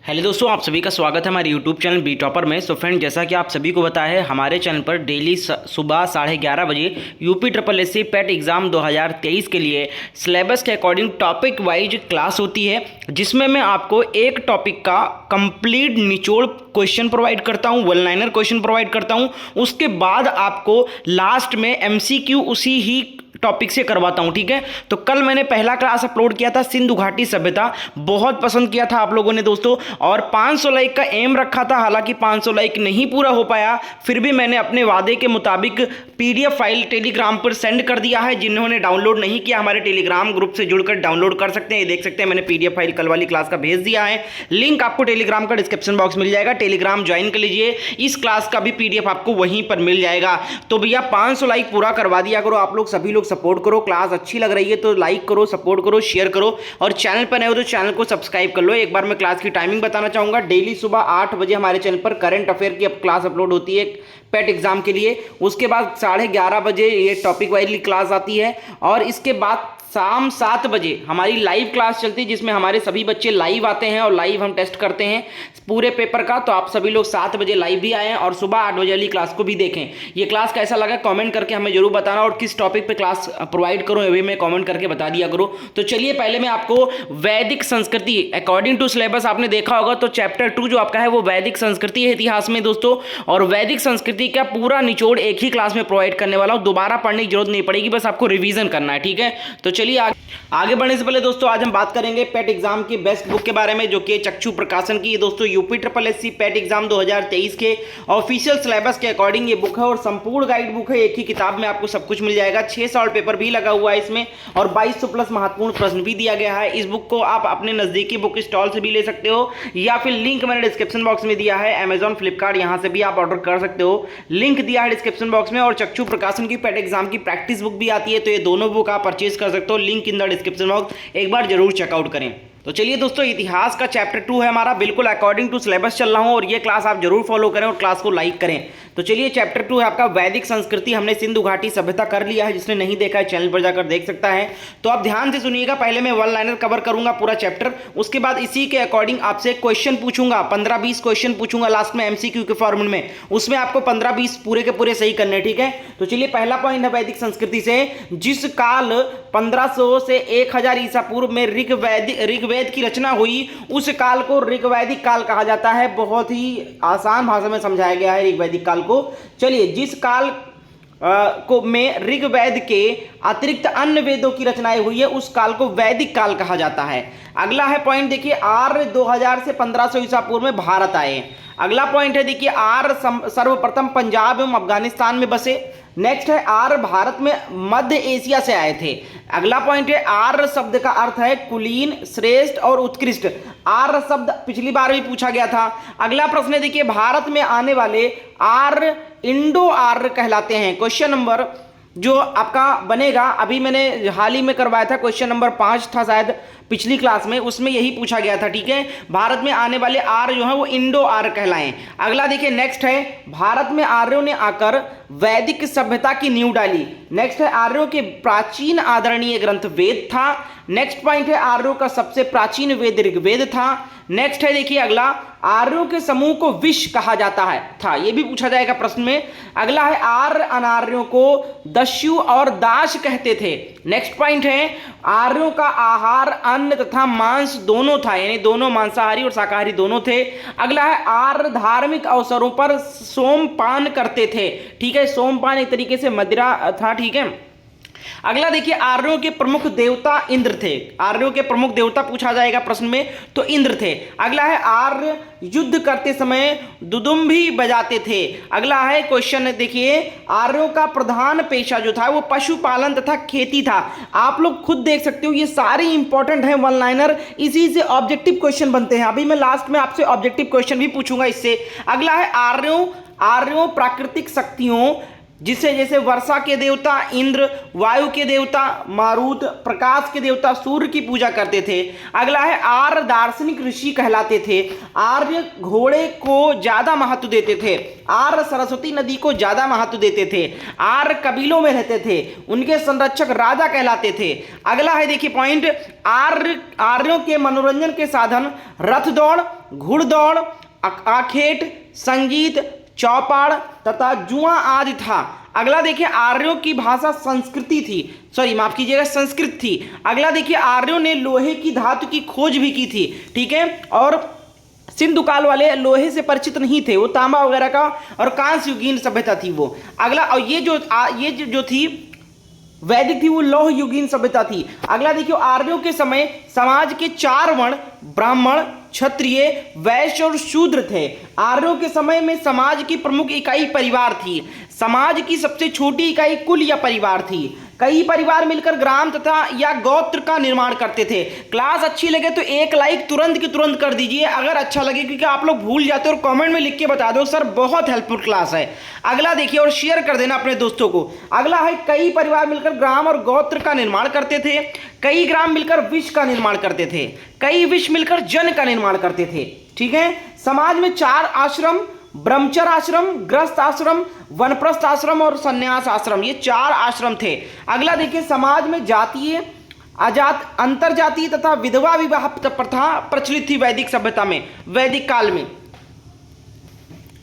Hello दोस्तों, आप सभी का स्वागत है हमारे यूट्यूब चैनल बी टॉपर में। सो फ्रेंड, जैसा कि आप सभी को पता है, हमारे चैनल पर डेली सुबह 11:30 बजे यूपी ट्रिपल एस सी पेट एग्ज़ाम 2023 के लिए सिलेबस के अकॉर्डिंग टॉपिक वाइज क्लास होती है, जिसमें मैं आपको एक टॉपिक का कंप्लीट निचोड़ क्वेश्चन प्रोवाइड करता हूं, वन लाइनर क्वेश्चन प्रोवाइड करता हूं। उसके बाद आपको लास्ट में एमसीक्यू उसी ही टॉपिक से करवाता हूं, ठीक है। तो कल मैंने पहला क्लास अपलोड किया था सिंधु घाटी सभ्यता, बहुत पसंद किया था आप लोगों ने दोस्तों, और 500 लाइक का एम रखा था। हालांकि 500 लाइक नहीं पूरा हो पाया, फिर भी मैंने अपने वादे के मुताबिक पीडीएफ फाइल टेलीग्राम पर सेंड कर दिया है। जिन्होंने डाउनलोड नहीं किया, हमारे टेलीग्राम ग्रुप से जुड़कर डाउनलोड कर सकते हैं। ये देख सकते हैं, मैंने पीडीएफ फाइल कल वाली क्लास का भेज दिया है। लिंक आपको टेलीग्राम का डिस्क्रिप्शन बॉक्स मिल जाएगा, टेलीग्राम ज्वाइन कर लीजिए। इस क्लास का भी पीडीएफ आपको वहीं पर मिल जाएगा। तो भैया 500 लाइक पूरा करवा दिया करो, आप लोग सभी लोग सपोर्ट करो। क्लास अच्छी लग रही है तो लाइक करो, सपोर्ट करो, शेयर करो, और चैनल पर नए हो तो चैनल को सब्सक्राइब कर लो। एक बार मैं क्लास की टाइमिंग बताना चाहूंगा। डेली सुबह 8 बजे हमारे चैनल पर करंट अफेयर की क्लास अपलोड होती है पेट एग्जाम के लिए। उसके बाद 11:30 बजे ये टॉपिक वाइज क्लास आती है, और इसके बाद शाम 7 बजे हमारी लाइव क्लास चलती है, जिसमें हमारे सभी बच्चे लाइव आते हैं और लाइव हम टेस्ट करते हैं पूरे पेपर का। तो आप सभी लोग 7 बजे लाइव भी आए हैं और सुबह 8 बजे वाली क्लास को भी देखें। ये क्लास कैसा लगा कमेंट करके हमें जरूर बताना, और किस टॉपिक पे क्लास प्रोवाइड करूं ये भी मैं कमेंट करके बता दिया करो। तो चलिए, पहले मैं आपको वैदिक संस्कृति अकॉर्डिंग टू सिलेबस आपने देखा होगा, तो चैप्टर 2 जो आपका है वो वैदिक संस्कृति है इतिहास में दोस्तों। और वैदिक संस्कृति का पूरा निचोड़ एक ही क्लास में प्रोवाइड करने वाला हूं, दोबारा पढ़ने की जरूरत नहीं पड़ेगी, बस आपको रिवीजन करना है, ठीक है। तो चलिए आगे बढ़ने से पहले दोस्तों, आज हम बात करेंगे पेट एग्जाम की बेस्ट बुक के बारे में, जो कि चक्षु प्रकाशन की है दोस्तों। UP triple S C PET exam 2023 के ऑफिशियल सिलेबस के अकॉर्डिंग ये बुक है, और संपूर्ण गाइड बुक है। एक ही किताब में आपको सब कुछ मिल जाएगा। 6 सॉल्व पेपर भी लगा हुआ है इसमें, और 2200 प्लस महत्वपूर्ण प्रश्न भी दिया गया है। इस बुक को आप अपने नजदीकी बुक स्टॉल से भी ले सकते हो, या फिर लिंक मैंने डिस्क्रिप्शन बॉक्स में दिया है, अमेजॉन, फ्लिपकार्ट, यहां से भी आप ऑर्डर कर सकते हो। लिंक दिया है डिस्क्रिप्शन बॉक्स में। और चक्षु प्रकाशन की पेट एग्जाम की प्रैक्टिस बुक भी आती है, तो ये दोनों बुक आप परचेज कर सकते हो। Link in the description box, एक बार जरूर चेकआउट करें। तो चलिए दोस्तों, इतिहास का चैप्टर 2 है हमारा, बिल्कुल अकॉर्डिंग टू सिलेबस चल रहा हूं, और ये क्लास आप जरूर फॉलो करें और क्लास को लाइक करें। तो चलिए, चैप्टर 2 है आपका वैदिक संस्कृति। हमने सिंधु घाटी सभ्यता कर लिया है, जिसने नहीं देखा है चैनल पर जाकर देख सकता है। तो आप ध्यान से सुनिएगा, पहले मैं वन लाइनर कवर करूंगा पूरा चैप्टर, उसके बाद इसी के अकॉर्डिंग आपसे क्वेश्चन पूछूंगा, 15-20 क्वेश्चन पूछूंगा लास्ट में एमसीक्यू के फॉर्मेट में। उसमें आपको 15-20 पूरे के पूरे सही करने, ठीक है। तो चलिए, पहला पॉइंट है वैदिक संस्कृति से। जिस काल 1500 से 1000 ईसा पूर्व में ऋग्वेद की रचना हुई, उस काल को ऋग्वैदिक काल कहा जाता है। बहुत ही आसान भाषा में समझाया गया है ऋग्वैदिक काल को। चलिए, जिस काल को में ऋग्वेद के अतिरिक्त अन्य वेदों की रचनाएं हुई है, उस काल को वैदिक काल कहा जाता है। अगला है पॉइंट, देखिए, आर्य 2000 से 1500 ईसा पूर्व में भारत आए। अगला पॉइंट है, देखिए, आर्य सर्वप्रथम पंजाब एवं अफगानिस्तान में बसे। नेक्स्ट है, आर्य भारत में मध्य एशिया से आए थे। अगला पॉइंट है, आर्य शब्द का अर्थ है कुलीन, श्रेष्ठ और उत्कृष्ट। आर्य शब्द पिछली बार भी पूछा गया था। अगला प्रश्न है, देखिए, भारत में आने वाले आर्य इंडो आर्य कहलाते हैं। क्वेश्चन नंबर जो आपका बनेगा, अभी मैंने हाल ही में करवाया था, क्वेश्चन नंबर 5 था शायद पिछली क्लास में, उसमें यही पूछा गया था, ठीक है। भारत में आने वाले आर्य जो है वो इंडो आर्य कहलाएं। अगला देखिए, नेक्स्ट है, भारत में आर्यों ने आकर वैदिक सभ्यता की नींव डाली। नेक्स्ट है, आर्यों के प्राचीन आदरणीय ग्रंथ वेद था। नेक्स्ट पॉइंट है, आर्यों का सबसे प्राचीन वेद ऋग्वेद था। नेक्स्ट है, देखिए, अगला, आर्यों के समूह को विश्व कहा जाता है था, यह भी पूछा जाएगा प्रश्न में। अगला है, आर्य अनार्यों को दस्यु और दास कहते थे। नेक्स्ट पॉइंट है, आर्यों का आहार अन्न तथा मांस दोनों था, यानी दोनों मांसाहारी और शाकाहारी दोनों थे। अगला है, आर्य धार्मिक अवसरों पर सोमपान करते थे, ठीक है। सोमपान एक तरीके से मदिरा था, ठीक है। अगला देखिए, आर्यों के प्रमुख देवता इंद्र थे। आर्यों के प्रमुख देवता पूछा जाएगा प्रश्न में, तो इंद्र थे। अगला है, आर्य युद्ध करते समय दुदुम्भी बजाते थे। अगला है क्वेश्चन, देखिए, आर्यों का प्रधान पेशा जो था वो पशुपालन तथा खेती था। आप लोग खुद देख सकते हो, ये सारे इंपॉर्टेंट हैं वन लाइनर, इसी से ऑब्जेक्टिव क्वेश्चन बनते हैं। अभी मैं लास्ट में आपसे ऑब्जेक्टिव क्वेश्चन भी पूछूंगा इससे। अगला है, आर्यों प्राकृतिक शक्तियों जिससे जैसे वर्षा के देवता इंद्र, वायु के देवता मारुत, प्रकाश के देवता सूर्य की पूजा करते थे। अगला है आर्य दार्शनिक ऋषि कहलाते थे। आर्य घोड़े को ज्यादा महत्व देते थे। आर्य सरस्वती नदी को ज्यादा महत्व देते थे। आर्य कबीलों में रहते थे। उनके संरक्षक राजा कहलाते थे। अगला है देखिए पॉइंट, आर्यों के मनोरंजन के साधन रथ दौड़, घुड़दौड़, आखेट, संगीत, चौपाड़ तथा जुआ आदि था। अगला देखिए आर्यों की भाषा संस्कृति थी, सॉरी माफ कीजिएगा संस्कृत थी। अगला देखिए आर्यों ने लोहे की धातु की खोज भी की थी, ठीक है, और सिंधु काल वाले लोहे से परिचित नहीं थे, वो तांबा वगैरह का और कांस्य युगीन सभ्यता थी वो। अगला और ये जो थी वैदिक थी, वो लौह युगीन सभ्यता थी। अगला देखिए आर्यों के समय समाज के 4 वर्ण ब्राह्मण, क्षत्रिय, वैश्य और शूद्र थे। आर्यों के समय में समाज की प्रमुख इकाई परिवार थी। समाज की सबसे छोटी इकाई कुल या परिवार थी। कई परिवार मिलकर ग्राम तथा या गोत्र का निर्माण करते थे। क्लास अच्छी लगे तो एक लाइक तुरंत की तुरंत कर दीजिए अगर अच्छा लगे, क्योंकि आप लोग भूल जाते हो और कमेंट में लिख के बता दो सर बहुत हेल्पफुल क्लास है। अगला देखिए और शेयर कर देना अपने दोस्तों को। अगला है कई परिवार मिलकर ग्राम और गोत्र का निर्माण करते थे। कई ग्राम मिलकर विश्व का निर्माण करते थे। कई विश्व मिलकर जन का निर्माण करते थे, ठीक है। समाज में 4 आश्रम, ब्रह्मचर्य आश्रम, गृहस्थ आश्रम, वनप्रस्थ आश्रम और संन्यास आश्रम, ये 4 आश्रम थे। अगला देखिए समाज में जातीय, अंतरजातीय तथा विधवा विवाह प्रथा प्रचलित थी वैदिक सभ्यता में, वैदिक काल में।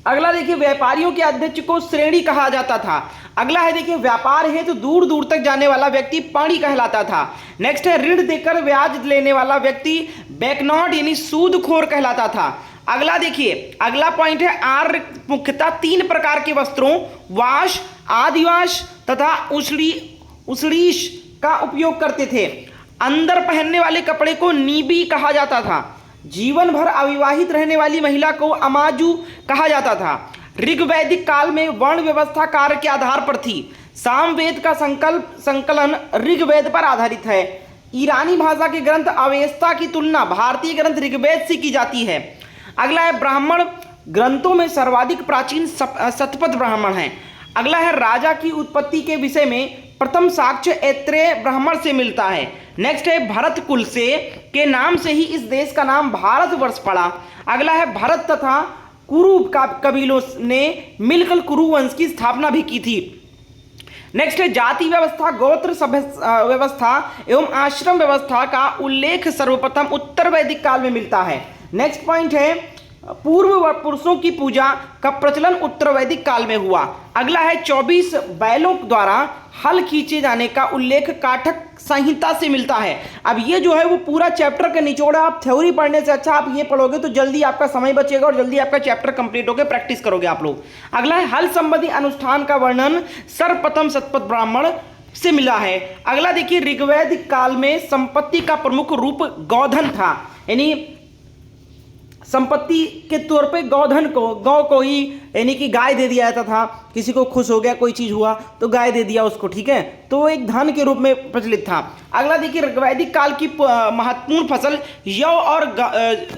अगला देखिए व्यापारियों के अध्यक्ष को श्रेणी कहा जाता था। अगला है देखिए व्यापार है तो दूर दूर तक जाने वाला व्यक्ति पाणी कहलाता था। नेक्स्ट है ऋण देकर ब्याज लेने वाला व्यक्ति बैकनॉट यानी सूदखोर कहलाता था। अगला देखिए अगला पॉइंट है आर्य मुख्यतः 3 प्रकार के वस्त्रों वाश, आदिवाश तथा उषडीश का उपयोग करते थे। अंदर पहनने वाले कपड़े को नीबी कहा जाता था। जीवन भर अविवाहित रहने वाली महिला को अमाजू कहा जाता था। ऋग्वैदिक काल में वर्ण व्यवस्था कार्य के आधार पर थी। सामवेद का संकलन ऋग्वेद पर आधारित है। ईरानी भाषा के ग्रंथ अवेस्ता की तुलना भारतीय ग्रंथ ऋग्वेद से की जाती है। अगला है ब्राह्मण ग्रंथों में सर्वाधिक प्राचीन शतपथ ब्राह्मण है। अगला है राजा की उत्पत्ति के विषय में प्रथम साक्ष्य ऐत्रेय ब्राह्मण से मिलता है। नेक्स्ट है भरत कुल से के नाम से ही इस देश का नाम भारतवर्ष पड़ा। अगला है भरत तथा कुरु कबीलों ने मिलकर कुरु वंश की स्थापना भी की थी। नेक्स्ट है जाति व्यवस्था, गोत्र व्यवस्था एवं आश्रम व्यवस्था का उल्लेख सर्वप्रथम उत्तर वैदिक काल में मिलता है। नेक्स्ट पॉइंट है पूर्व पुरुषों की पूजा का प्रचलन उत्तर वैदिक काल में हुआ। अगला है 24 बैलों द्वारा हल खींचे जाने का उल्लेख काठक संहिता से मिलता है। अब ये जो है वो पूरा चैप्टर का निचोड़ है। आप थ्योरी पढ़ने से अच्छा आप ये पढ़ोगे तो जल्दी आपका समय बचेगा और जल्दी आपका चैप्टर कंप्लीट होकर प्रैक्टिस करोगे आप लोग। अगला है हल संबंधी अनुष्ठान का वर्णन सर्वप्रथम शतपथ ब्राह्मण से मिला है। अगला देखिए ऋग्वैदिक काल में संपत्ति का प्रमुख रूप गौधन था, यानी संपत्ति के तौर पे गौधन को, गौ को ही यानी कि गाय दे दिया जाता था। किसी को खुश हो गया, कोई चीज़ हुआ तो गाय दे दिया उसको, ठीक है, तो वो एक धन के रूप में प्रचलित था। अगला देखिए ऋग्वैदिक काल की महत्वपूर्ण फसल जौ और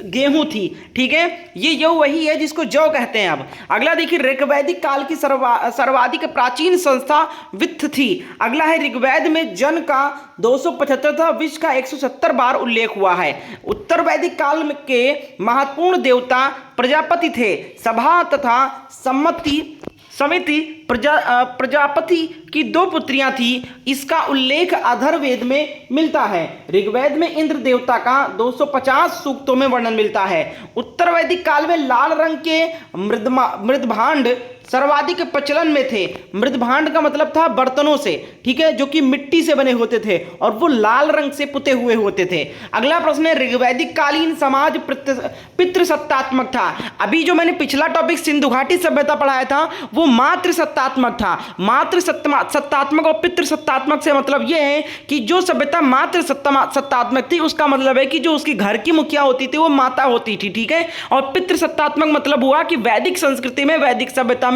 गेहूं थी, ठीक है, ये जौ वही है जिसको जौ कहते हैं। अब अगला देखिए ऋग्वैदिक काल की सर्वाधिक प्राचीन संस्था वित्त थी। अगला है ऋग्वेद में जन का 275 था, विश्व का 170 बार उल्लेख हुआ है। उत्तर वैदिक काल के महत्वपूर्ण देवता प्रजापति थे। सभा तथा समिति प्रजापति की 2 पुत्रियां थी। इसका उल्लेख अथर्ववेद में मिलता है। ऋग्वेद में इंद्र देवता का 250 सूक्तों में वर्णन मिलता है। उत्तर वैदिक काल में लाल रंग के मृदभांड सर्वाधिक प्रचलन में थे। मृदभांड का मतलब था बर्तनों से, ठीक है, जो कि मिट्टी से बने होते थे और वो लाल रंग से पुते हुए होते थे। अगला प्रश्न है ऋग्वैदिक कालीन समाज पितृसत्तात्मक था। अभी जो मैंने पिछला टॉपिक सिंधु घाटी सभ्यता पढ़ाया था वो मातृ सत्तात्मक था। मातृ सत्तात्मक और पितृसत्तात्मक से मतलब ये है कि जो सभ्यता मातृ सत्तात्मक थी उसका मतलब है कि जो उसकी घर की मुखिया होती थी वो माता होती थी, ठीक है, और पितृसत्तात्मक मतलब हुआ कि वैदिक संस्कृति में, वैदिक सभ्यता में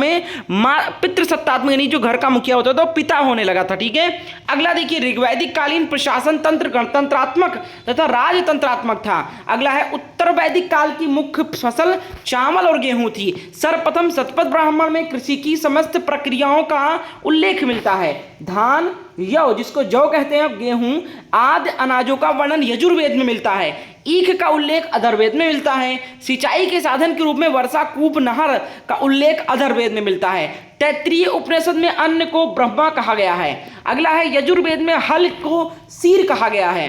पितृसत्तात्मक यानी जो घर का मुखिया होता था वो पिता होने लगा था, ठीक है। अगला देखिए ऋग्वैदिक कालीन प्रशासन तंत्र गणतंत्रात्मक तथा राजतंत्रात्मक था। अगला है उत्तर वैदिक काल की मुख्य फसल चावल और गेहूं थी। सर्वप्रथम शतपथ ब्राह्मण में कृषि की समस्त प्रक्रियाओं का उल्लेख मिलता है। धान, यौ जिसको जौ कहते हैं, गेहूं आदि अनाजों का वर्णन यजुर्वेद में मिलता है। ईख का उल्लेख अथर्ववेद में मिलता है। सिंचाई के साधन के रूप में वर्षा, कूप, नहर का उल्लेख अथर्ववेद में मिलता है। तैत्तिरीय उपनिषद में अन्न को ब्रह्मा कहा गया है। अगला है यजुर्वेद में हल को शीर कहा गया है।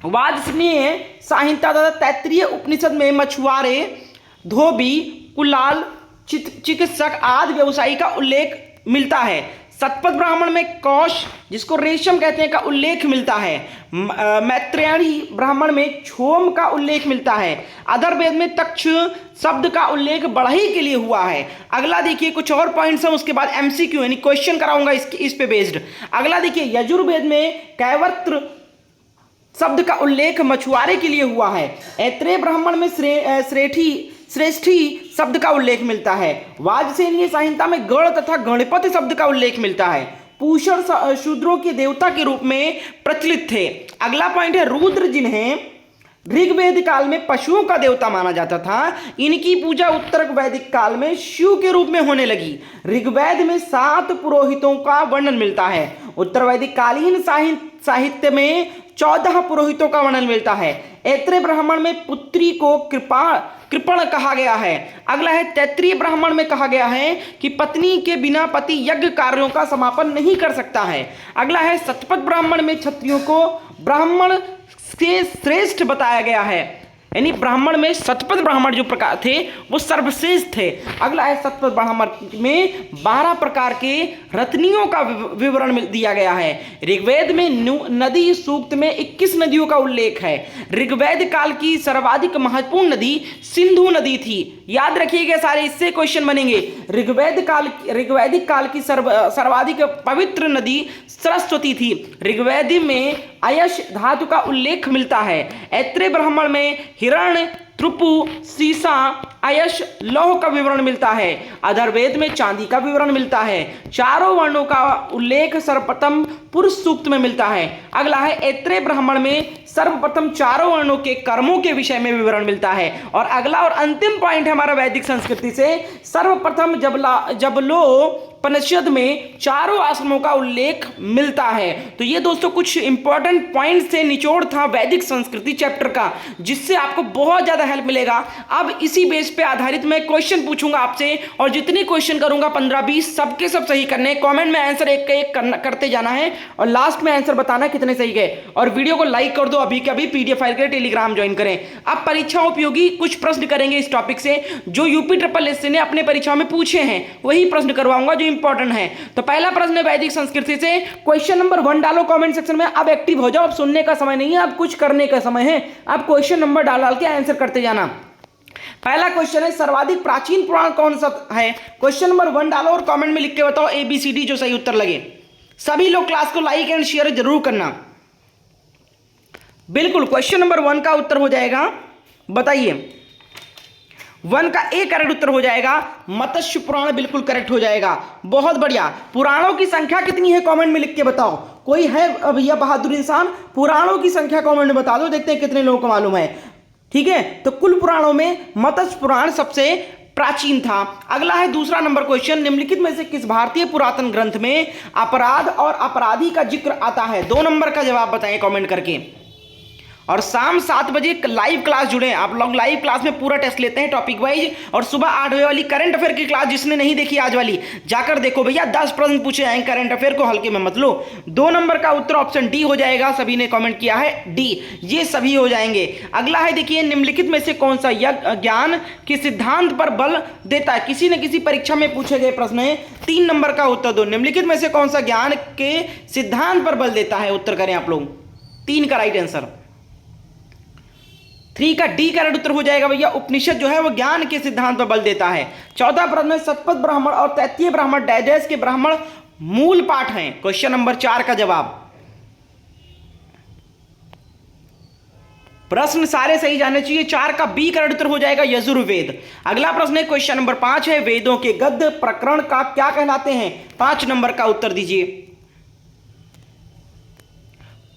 वाजसनेय संहिता तथा तैत्तिरीय उपनिषद में मछुआरे, धोबी, कुलाल, चिकित्सक आदि व्यवसायी का उल्लेख मिलता है। शतपथ ब्राह्मण में कौश जिसको रेशम कहते हैं का उल्लेख मिलता है। मैत्रेयणी ब्राह्मण में क्षोम का उल्लेख मिलता है। अथर्ववेद में तक्ष शब्द का उल्लेख बढ़ई के लिए हुआ है। अगला देखिए कुछ और पॉइंट्स हैं, उसके बाद एमसीक्यू यानी क्वेश्चन कराऊंगा इस पे बेस्ड। अगला देखिए यजुर्वेद में कैवर्त्र शब्द का उल्लेख मछुआरे के लिए हुआ है। ऐत्रेय ब्राह्मण में श्रेष्ठी शब्द का उल्लेख मिलता है। वाजसेनीय संहिता में गण तथा गणपति शब्द का उल्लेख मिलता है। पूषण शूद्रों के देवता के रूप में प्रचलित थे। अगला पॉइंट है रुद्र जिन्हें ऋग्वेद काल में पशुओं का देवता माना जाता था, इनकी पूजा उत्तर वैदिक काल में शिव के रूप में होने लगी। ऋग्वेद में 7 पुरोहितों का वर्णन मिलता है। उत्तर वैदिक कालीन साहित्य में 14 पुरोहितों का वर्णन मिलता है। ऐत्रेय ब्राह्मण में पुत्री को कृपण कहा गया है। अगला है तैत्तिरीय ब्राह्मण में कहा गया है कि पत्नी के बिना पति यज्ञ कार्यों का समापन नहीं कर सकता है। अगला है शतपथ ब्राह्मण में क्षत्रियों को ब्राह्मण से श्रेष्ठ बताया गया है, यानी ब्राह्मण में शतपथ ब्राह्मण जो प्रकार थे वो सर्वश्रेष्ठ थे। अगला है शतपथ ब्राह्मण में 12 प्रकार के रत्नियों का विवरण दिया गया है। ऋग्वेद में नदी सूक्त में 21 नदियों का उल्लेख है। ऋग्वेद काल की सर्वाधिक महत्वपूर्ण नदी सिंधु नदी थी। याद रखिएगा सारे, इससे क्वेश्चन बनेंगे। ऋग्वैदिक काल की सर्वाधिक पवित्र नदी सरस्वती थी। ऋग्वेद में अयश धातु का उल्लेख मिलता है। ऐत्रेय ब्राह्मण में हिरण्य, त्रुपु, सीसा, अयश, लौह का विवरण मिलता है। अथर्ववेद में चांदी का विवरण मिलता है। चारों वर्णों का उल्लेख सर्वप्रथम पुरुष सूक्त में मिलता है। अगला है ऐत्रेय ब्राह्मण में सर्वप्रथम चारों वर्णों के कर्मों के विषय में विवरण मिलता है। और अगला और अंतिम पॉइंट है हमारा वैदिक संस्कृति से, सर्वप्रथम जबलोपनिषद में चारों आश्रमों का उल्लेख मिलता है। तो ये दोस्तों कुछ इंपॉर्टेंट पॉइंट से निचोड़ था वैदिक संस्कृति चैप्टर का, जिससे आपको बहुत ज्यादा हेल्प मिलेगा। अब इसी बेस पे आधारित मैं क्वेश्चन पूछूंगा आपसे, और जितने क्वेश्चन करूंगा 15-20 सबके सब सही करने। कमेंट में आंसर एक का एक करते जाना है और लास्ट में आंसर बताना कितने सही गए। और वीडियो को लाइक कर दो, अभी के अभी पीडीएफ फाइल के लिए टेलीग्राम ज्वाइन करें। अब परीक्षा उपयोगी कुछ प्रश्न करेंगे इस टॉपिक से, जो यूपी ट्रिपल एससी ने अपने परीक्षाओं में पूछे हैं, वही प्रश्न करवाऊंगा जो इंपॉर्टेंट है। तो पहला प्रश्न है वैदिक संस्कृति से, क्वेश्चन नंबर 1 डालो कमेंट सेक्शन में। अब एक्टिव हो जाओ, अब सुनने का समय नहीं है, अब कुछ करने का समय है। अब क्वेश्चन नंबर डाल के आंसर करते जाना। पहला क्वेश्चन है सर्वाधिक प्राचीन पुराण कौन सा है। क्वेश्चन नंबर 1 डालो और कमेंट में लिख के बताओ ABCD जो सही उत्तर लगे। सभी लोग क्लास को लाइक एंड शेयर जरूर करना। बिल्कुल क्वेश्चन नंबर 1 का उत्तर हो जाएगा, बताइए 1 का A करेक्ट उत्तर हो जाएगा, मत्स्य पुराण बिल्कुल करेक्ट हो जाएगा। बहुत बढ़िया। पुराणों की संख्या कितनी है कमेंट में लिख के बताओ। कोई है भैया बहादुर इंसान, पुराणों की संख्या कमेंट में बता दो, देखते हैं कितने लोगों को मालूम है। ठीक है, तो कुल पुराणों में मत्स्य पुराण सबसे प्राचीन था। अगला है दूसरा नंबर क्वेश्चन, निम्नलिखित में से किस भारतीय पुरातन ग्रंथ में अपराध और अपराधी का जिक्र आता है। 2 नंबर का जवाब बताएं कमेंट करके। और शाम 7 बजे लाइव क्लास जुड़े, आप लोग लाइव क्लास में पूरा टेस्ट लेते हैं टॉपिक वाइज। और सुबह 8 बजे वाली करंट अफेयर की क्लास जिसने नहीं देखी आज वाली जाकर देखो भैया, 10 प्रश्न पूछे जाएंगे करंट अफेयर को, हल्के में मत लो। 2 नंबर का उत्तर ऑप्शन डी हो जाएगा, सभी ने कमेंट किया है डी, ये सभी हो जाएंगे। अगला है देखिए, निम्नलिखित में से कौन सा ज्ञान के सिद्धांत पर बल देता है। किसी न किसी परीक्षा में पूछे गए प्रश्न है। 3 नंबर का उत्तर दो, निम्नलिखित में से कौन सा ज्ञान के सिद्धांत पर बल देता है। उत्तर करें आप लोग, 3 का राइट आंसर। 3 का डी करेक्ट उत्तर हो जाएगा भैया, उपनिषद जो है वो ज्ञान के सिद्धांत पर बल देता है। 14 प्रश्न में शतपथ ब्राह्मण और तैत्तिरीय ब्राह्मण डैश के ब्राह्मण मूल पाठ हैं। क्वेश्चन नंबर 4 का जवाब। प्रश्न सारे सही जाने चाहिए। 4 का बी करेक्ट उत्तर हो जाएगा, यजुर्वेद। अगला प्रश्न है क्वेश्चन नंबर 5 है, वेदों के गद्य प्रकरण का क्या कहलाते हैं। 5 नंबर का उत्तर दीजिए।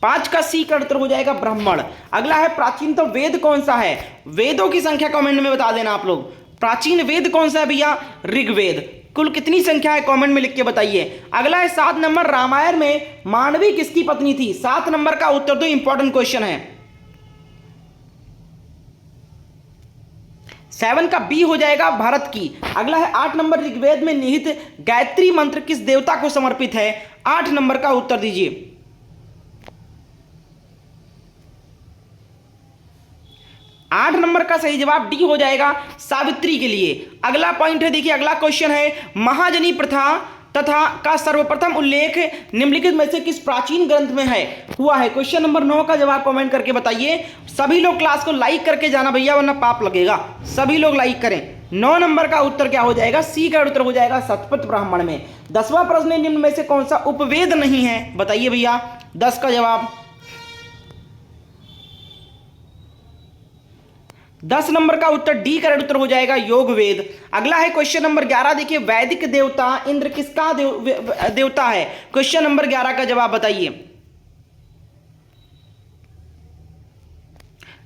5 का सी का उत्तर हो जाएगा ब्राह्मण। अगला है प्राचीनतम वेद कौन सा है? वेदों की संख्या कमेंट में बता देना आप लोग। प्राचीन वेद कौन सा है भैया? ऋग्वेद। कुल कितनी संख्या है कमेंट में लिख के बताइए। अगला है 7 नंबर, रामायण में मांडवी किसकी पत्नी थी? 7 नंबर का उत्तर दो, इंपॉर्टेंट क्वेश्चन है। 7 का बी हो जाएगा भरत की। अगला है 8 नंबर, ऋग्वेद में निहित गायत्री मंत्र किस देवता को समर्पित है? 8 नंबर का उत्तर दीजिए। 8 नंबर का सही जवाब डी हो जाएगा, सावित्री के लिए। अगला पॉइंट है, देखिए अगला क्वेश्चन है, महाजनी प्रथा तथा का सर्वप्रथम उल्लेख निम्नलिखित में से किस प्राचीन ग्रंथ में है हुआ है? क्वेश्चन नंबर 9 का जवाब कमेंट करके बताइए। सभी लोग क्लास को लाइक करके जाना भैया, वरना पाप लगेगा। सभी लोग लाइक करें। 9 नंबर का उत्तर क्या हो जाएगा? सी का उत्तर हो जाएगा शतपथ ब्राह्मण में। 10वां प्रश्न, निम्न में से कौन सा उपवेद नहीं है? बताइए भैया 10 का जवाब। 10 नंबर का उत्तर डी का उत्तर हो जाएगा योग वेद। अगला है क्वेश्चन नंबर 11, देखिए वैदिक देवता इंद्र किसका देवता है? क्वेश्चन नंबर 11 का जवाब बताइए।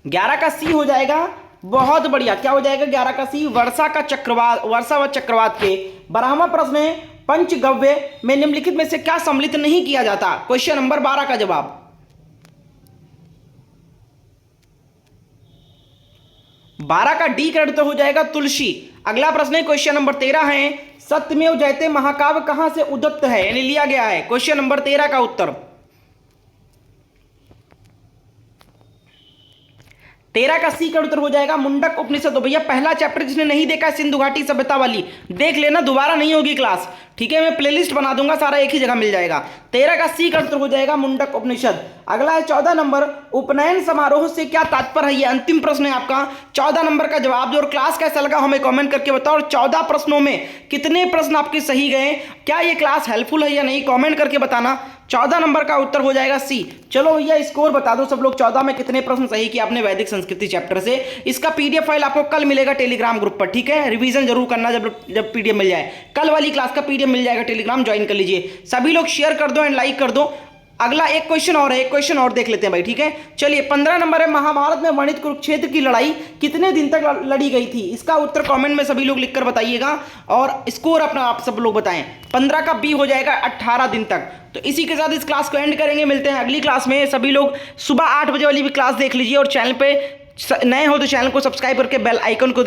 11 का सी हो जाएगा, बहुत बढ़िया। क्या हो जाएगा 11 का सी? वर्षा का चक्रवात, वर्षा व चक्रवात के। 12वां प्रश्न है, पंचगव्य में निम्नलिखित में से क्या सम्मिलित नहीं किया जाता? क्वेश्चन नंबर 12 का जवाब। 12 का डी का उत्तर हो जाएगा तुलसी। अगला प्रश्न है क्वेश्चन नंबर 13 है, सत्यमेव जयते महाकाव्य कहां से उद्भूत है यानी लिया गया है? क्वेश्चन नंबर 13 का उत्तर। 13 का सी का उत्तर हो जाएगा मुंडक उपनिषद। तो भैया पहला चैप्टर जिसने नहीं देखा है सिंधु घाटी सभ्यता वाली, देख लेना, दोबारा नहीं होगी क्लास, ठीक है? मैं प्लेलिस्ट बना दूंगा, सारा एक ही जगह मिल जाएगा। 13 का सी का उत्तर हो जाएगा मुंडक उपनिषद। अगला है 14 नंबर, उपनयन समारोह से क्या तात्पर्य है? ये अंतिम प्रश्न है आपका। 14 नंबर का जवाब दो और क्लास कैसा लगा हमें कमेंट करके बताओ। और 14 प्रश्नों में कितने प्रश्न आपके सही गए? क्या ये क्लास हेल्पफुल है या नहीं, कमेंट करके बताना। 14 नंबर का उत्तर हो जाएगा सी। चलो भैया स्कोर बता दो सब लोग, 14 में कितने प्रश्न सही किए आपने वैदिक संस्कृति चैप्टर से। इसका पीडीएफ फाइल आपको कल मिलेगा टेलीग्राम ग्रुप पर, ठीक है? रिवीजन जरूर करना जब पीडीएफ मिल जाए। कल वाली क्लास का पीडीएफ मिल जाएगा, टेलीग्राम ज्वाइन कर लीजिए। सभी लोग शेयर कर दो एंड लाइक कर दो। अगला एक क्वेश्चन और है, एक क्वेश्चन और देख लेते हैं भाई, ठीक है? चलिए 15 नंबर है, महाभारत में वर्णित कुरुक्षेत्र की लड़ाई कितने दिन तक लड़ी गई थी? इसका उत्तर कमेंट में सभी लोग लिखकर बताइएगा और स्कोर अपना आप सब लोग बताएं। 15 का बी हो जाएगा 18 दिन तक। तो इसी के साथ इस क्लास को एंड करेंगे, मिलते हैं अगली क्लास में। सभी लोग सुबह 8 बजे वाली भी क्लास देख लीजिए और चैनल पे नए हो तो चैनल को सब्सक्राइब करके बेल आइकन को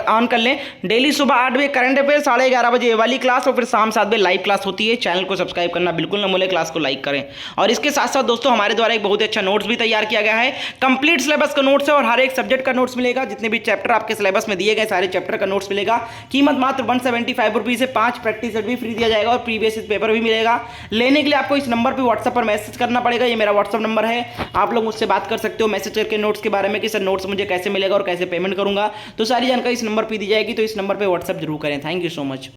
ऑन कर लें। डेली सुबह 8 बजे करंट अफेयर, 11:30 बजे वाली क्लास और फिर शाम 7 बजे लाइव क्लास होती है। चैनल को सब्सक्राइब करना बिल्कुल ना भूलें, क्लास को लाइक करें। और इसके साथ साथ दोस्तों हमारे द्वारा एक बहुत अच्छा नोट्स भी तैयार किया गया है। कंप्लीट सिलेबस का नोट्स है और हर एक सब्जेक्ट का नोट्स मिलेगा। जितने भी चैप्टर आपके सिलेबस में दिए गए सारे चैप्टर का नोट्स मिलेगा। कीमत मात्र 175 रुपीज़ है। 5 प्रैक्टिस सेट भी फ्री दिया जाएगा और प्रीवियस पेपर भी मिलेगा। लेने के लिए आपको इस नंबर पर व्हाट्सएप पर मैसेज करना पड़ेगा। ये मेरा व्हाट्सएप नंबर है, आप लोग मुझसे बात कर सकते हो मैसेज करके नोट्स के बारे में कि सर नोट्स मुझे कैसे मिलेगा और कैसे पेमेंट करूंगा। तो सारी जानकारी इस नंबर पे दी जाएगी, तो इस नंबर पे व्हाट्सएप जरूर करें। Thank you so much.